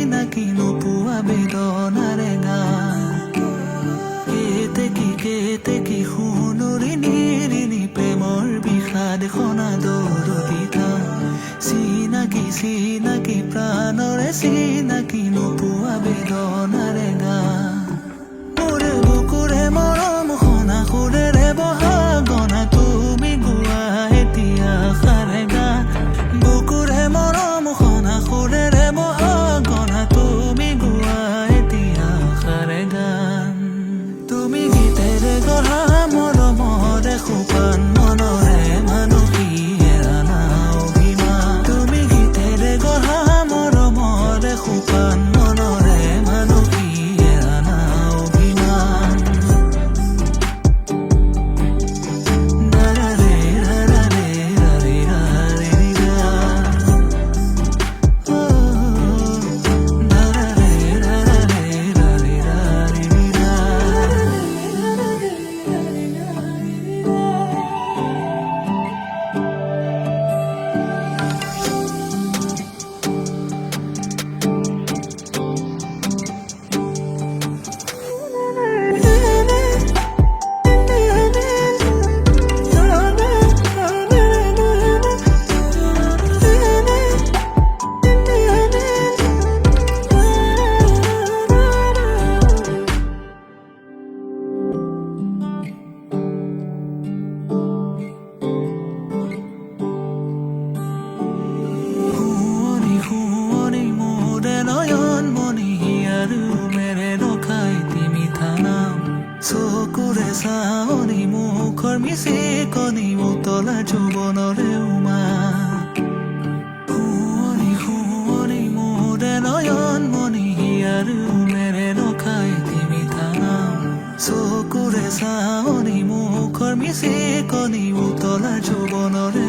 চিনাকি নোপোৱা বেদনাৰে গান কেতে কি সোণৰি নিৰিণি প্ৰেমৰ বিষাদ খনা দৰদি গান চিনাকি প্ৰাণৰে চিনাকি নোপোৱা বেদনাৰে গান মোৰে বুকুৰে মৰম খনা সুৰেৰে বহা গনা তুমি গোৱা এতিয়া সাৰে গান বুকুৰে মৰম খনা সুৰেৰে বহা গনা তুমি গোৱা এতিয়া সাৰে গান তুমি গীতেৰে গঢ়া মৰমৰে সোপান মনৰে মানসী এৰানা অভিমান তুমি গীতেৰে গঢ়া মৰমৰে সোপান মনৰে মানসী এৰানা অভিমান নাৰাৰে ৰাৰে ৰাৰে ৰাৰে ৰা নাৰাৰে ৰাৰে ৰাৰে ৰাৰে ৰা শুৱনি মোৰে নয়ন মণি আৰু মেৰে ৰখাই তিমি থানাম চকুৰে চাৱনি মুখৰ মিচি কণি উতলা যৌৱনৰে উমা শুৱনি মোৰে নয়ন মণি আৰু মেৰে ৰখাই তিমি থানাম চকুৰে চাৱনি মুখৰ মিচি কণি উতলা যৌৱনৰে